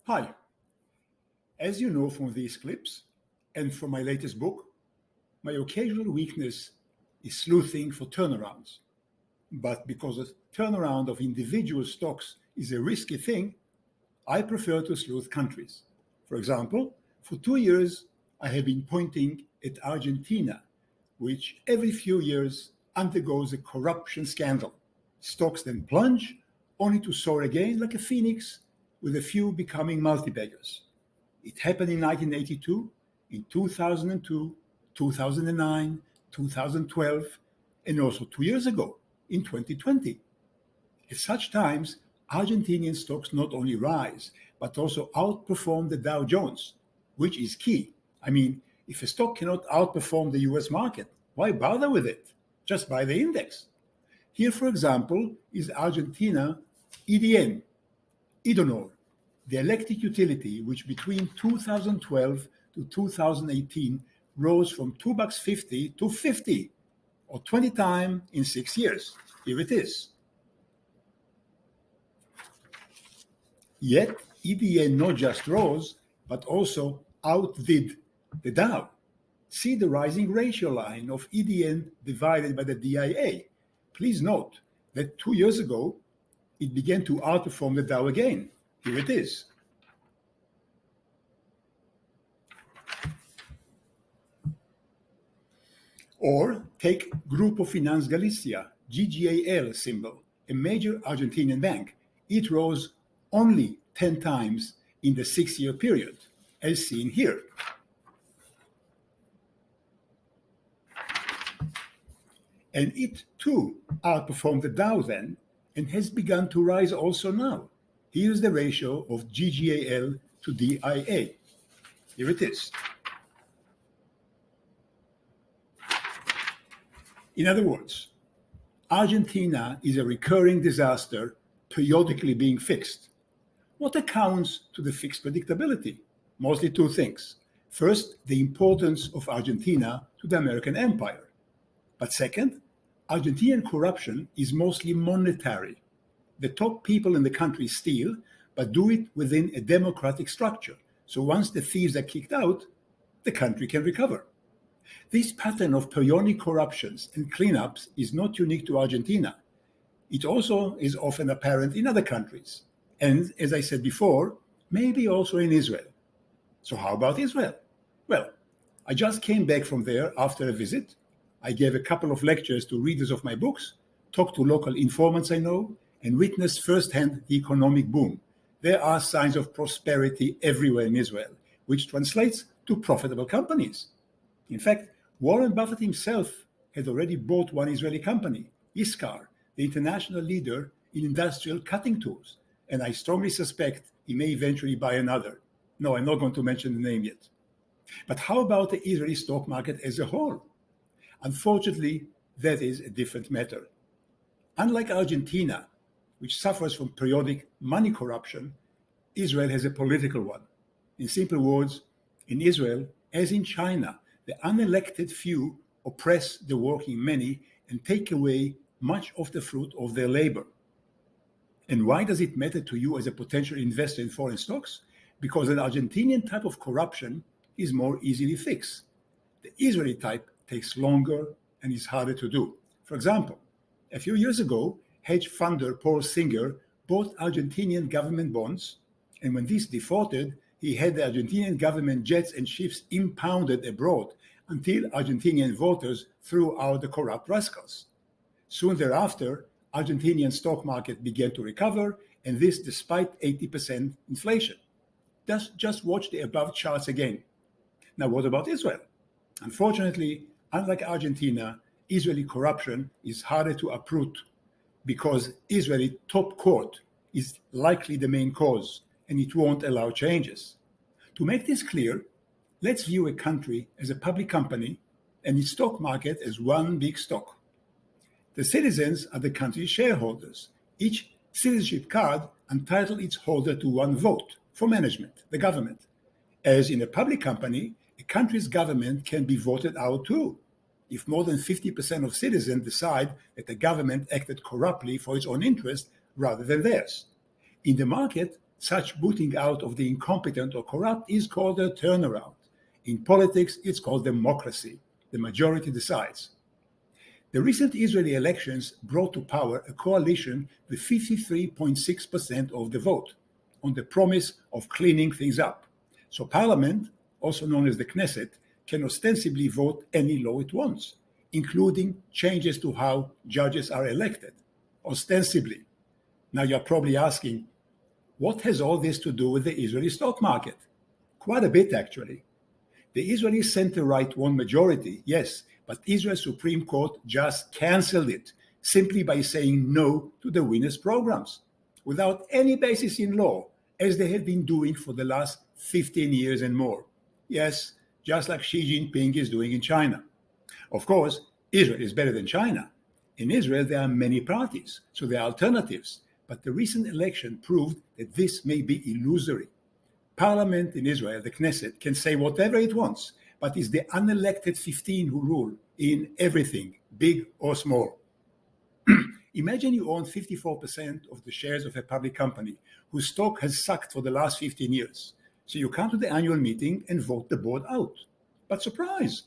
Hi. As you know from these clips and from my latest book, my occasional weakness is sleuthing for turnarounds. But because a turnaround of individual stocks is a risky thing, I prefer to sleuth countries. For example, for 2 years, I have been pointing at Argentina, which every few years undergoes a corruption scandal. Stocks then plunge, only to soar again like a phoenix, with a few becoming multi-baggers. It happened in 1982, in 2002, 2009, 2012, and also 2 years ago, in 2020. At such times, Argentinian stocks not only rise, but also outperform the Dow Jones, which is key. I mean, if a stock cannot outperform the US market, why bother with it? Just buy the index. Here, for example, is Argentina EDN, Idonor, the electric utility which between 2012 to 2018 rose from $2.50 to 50, or 20 times in 6 years. Here it is. Yet, EDN not just rose, but also outdid the Dow. See the rising ratio line of EDN divided by the DIA. Please note that 2 years ago, it began to outperform the Dow again. Here it is. Or take Grupo Finance Galicia, GGAL symbol, a major Argentinian bank. It rose only 10 times in the 6-year period, as seen here. And it too outperformed the Dow then and has begun to rise also now. Here's the ratio of GGAL to DIA. Here it is. In other words, Argentina is a recurring disaster periodically being fixed. What accounts to the fixed predictability? Mostly two things. First, the importance of Argentina to the American empire. But second, Argentinian corruption is mostly monetary. The top people in the country steal, but do it within a democratic structure. So once the thieves are kicked out, the country can recover. This pattern of periodic corruptions and cleanups is not unique to Argentina. It also is often apparent in other countries. And as I said before, maybe also in Israel. So how about Israel? Well, I just came back from there after a visit. I gave a couple of lectures to readers of my books, talked to local informants I know, and witnessed firsthand the economic boom. There are signs of prosperity everywhere in Israel, which translates to profitable companies. In fact, Warren Buffett himself had already bought one Israeli company, Iskar, the international leader in industrial cutting tools, and I strongly suspect he may eventually buy another. No, I'm not going to mention the name yet. But how about the Israeli stock market as a whole? Unfortunately, that is a different matter. Unlike Argentina, which suffers from periodic money corruption, Israel has a political one. In simple words, in Israel, as in China, the unelected few oppress the working many and take away much of the fruit of their labor. And why does it matter to you as a potential investor in foreign stocks? Because an Argentinian type of corruption is more easily fixed. The Israeli type takes longer and is harder to do. For example, a few years ago, hedge funder Paul Singer bought Argentinian government bonds, and when these defaulted, he had the Argentinian government jets and ships impounded abroad until Argentinian voters threw out the corrupt rascals. Soon thereafter, Argentinian stock market began to recover, and this despite 80% inflation. Just watch the above charts again. Now, what about Israel? Unfortunately, unlike Argentina, Israeli corruption is harder to uproot because Israeli top court is likely the main cause, and it won't allow changes. To make this clear, let's view a country as a public company and its stock market as one big stock. The citizens are the country's shareholders. Each citizenship card entitles its holder to one vote for management, the government. As in a public company, a country's government can be voted out too, if more than 50% of citizens decide that the government acted corruptly for its own interest rather than theirs. In the market, Such booting out of the incompetent or corrupt is called a turnaround. In politics, it's called democracy. The majority decides. The recent Israeli elections brought to power a coalition with 53.6% of the vote, on the promise of cleaning things up. So Parliament, also known as the Knesset, can ostensibly vote any law it wants, including changes to how judges are elected, ostensibly. Now you're probably asking, what has all this to do with the Israeli stock market? Quite a bit, actually. The Israeli center-right won majority, yes, but Israel's Supreme Court just cancelled it, simply by saying no to the winners' programs, without any basis in law, as they have been doing for the last 15 years and more. Yes, just like Xi Jinping is doing in China. Of course, Israel is better than China. In Israel, there are many parties, so there are alternatives, but the recent election proved that this may be illusory. Parliament in Israel, the Knesset, can say whatever it wants, but it's the unelected 15 who rule in everything, big or small. Imagine you own 54% of the shares of a public company whose stock has sucked for the last 15 years. So you come to the annual meeting and vote the board out. But surprise,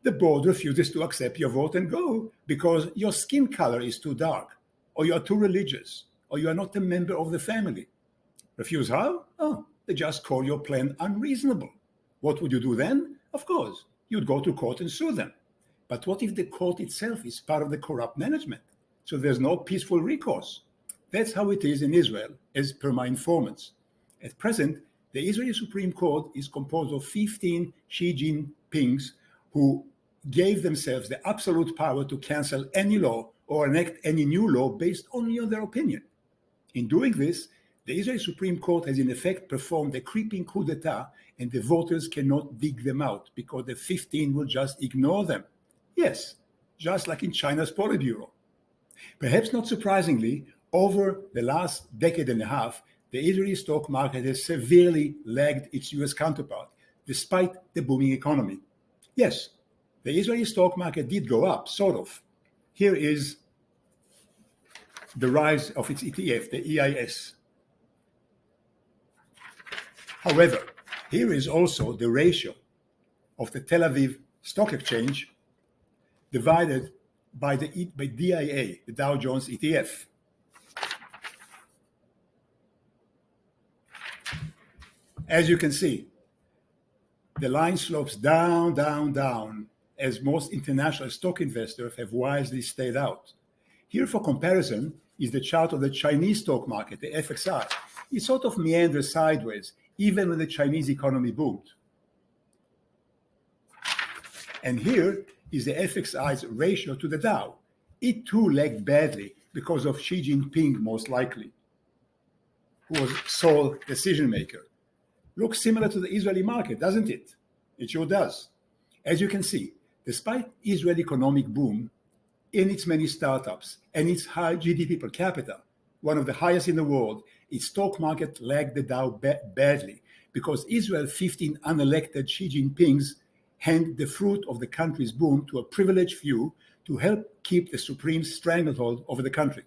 the board refuses to accept your vote and go because your skin color is too dark, or you are too religious, or you are not a member of the family. Refuse how? Oh, they just call your plan unreasonable. What would you do then? Of course, you'd go to court and sue them. But what if the court itself is part of the corrupt management? So there's no peaceful recourse. That's how it is in Israel, as per my informants. At present, the Israeli Supreme Court is composed of 15 Xi Jinpings who gave themselves the absolute power to cancel any law or enact any new law based only on their opinion. In doing this, the Israeli Supreme Court has in effect performed a creeping coup d'etat, and the voters cannot dig them out because the 15 will just ignore them. Yes, just like in China's Politburo. Perhaps not surprisingly, over the last decade and a half, the Israeli stock market has severely lagged its US counterpart, despite the booming economy. Yes, the Israeli stock market did go up, sort of. Here is the rise of its ETF, the EIS. However, here is also the ratio of the Tel Aviv Stock Exchange divided by DIA, the Dow Jones ETF. As you can see, the line slopes down, down, down, as most international stock investors have wisely stayed out. Here, for comparison, is the chart of the Chinese stock market, the FXI. It sort of meanders sideways, even when the Chinese economy boomed. And here is the FXI's ratio to the Dow. It too lagged badly because of Xi Jinping, most likely, who was sole decision maker. Looks similar to the Israeli market, doesn't it? It sure does. As you can see, despite Israeli economic boom, in its many startups and its high GDP per capita, one of the highest in the world, its stock market lagged the Dow badly because Israel's 15 unelected Xi Jinpings hand the fruit of the country's boom to a privileged few to help keep the supreme stranglehold over the country.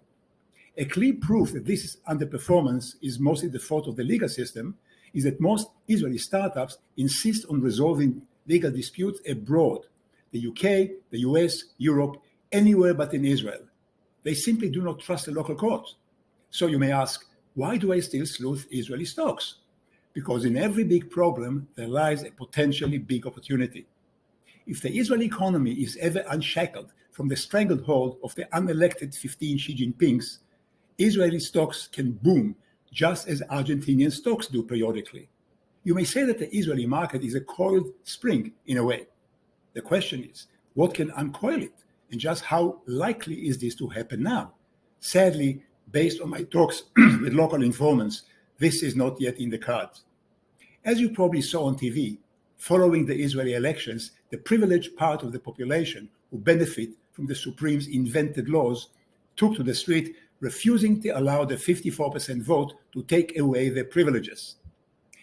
A clear proof that this underperformance is mostly the fault of the legal system is that most Israeli startups insist on resolving legal disputes abroad, the UK, the US, Europe, anywhere but in Israel. They simply do not trust the local courts. So you may ask, why do I still sleuth Israeli stocks? Because in every big problem, there lies a potentially big opportunity. If the Israeli economy is ever unshackled from the stranglehold of the unelected 15 Xi Jinpings, Israeli stocks can boom just as Argentinian stocks do periodically. You may say that the Israeli market is a coiled spring in a way. The question is, what can uncoil it? And just how likely is this to happen now? Sadly, based on my talks with local informants, this is not yet in the cards. As you probably saw on TV, following the Israeli elections, the privileged part of the population who benefit from the Supreme's invented laws took to the street, refusing to allow the 54% vote to take away their privileges.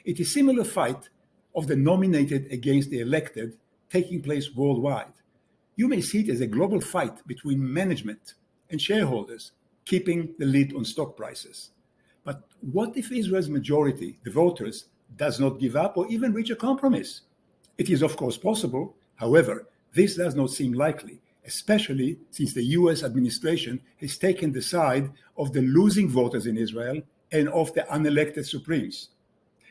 It is a similar fight of the nominated against the elected taking place worldwide. You may see it as a global fight between management and shareholders, keeping the lid on stock prices. But what if Israel's majority, the voters, does not give up or even reach a compromise? It is, of course, possible. However, this does not seem likely, especially since the US administration has taken the side of the losing voters in Israel and of the unelected Supremes,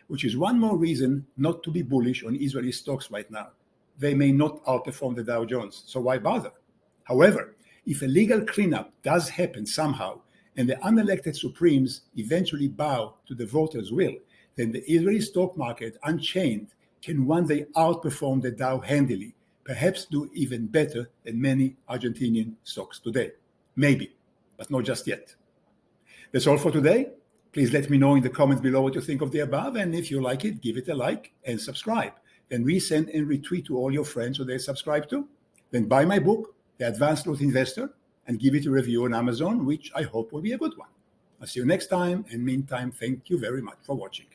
which is one more reason not to be bullish on Israeli stocks right now. They may not outperform the Dow Jones, so why bother? However, if a legal cleanup does happen somehow and the unelected Supremes eventually bow to the voters' will, then the Israeli stock market, unchained, can one day outperform the Dow handily, perhaps do even better than many Argentinian stocks today. Maybe, but not just yet. That's all for today. Please let me know in the comments below what you think of the above, and if you like it, give it a like and subscribe. Then resend and retweet to all your friends who they subscribe to. Then buy my book, The Advanced Growth Investor, and give it a review on Amazon, which I hope will be a good one. I'll see you next time, and meantime, thank you very much for watching.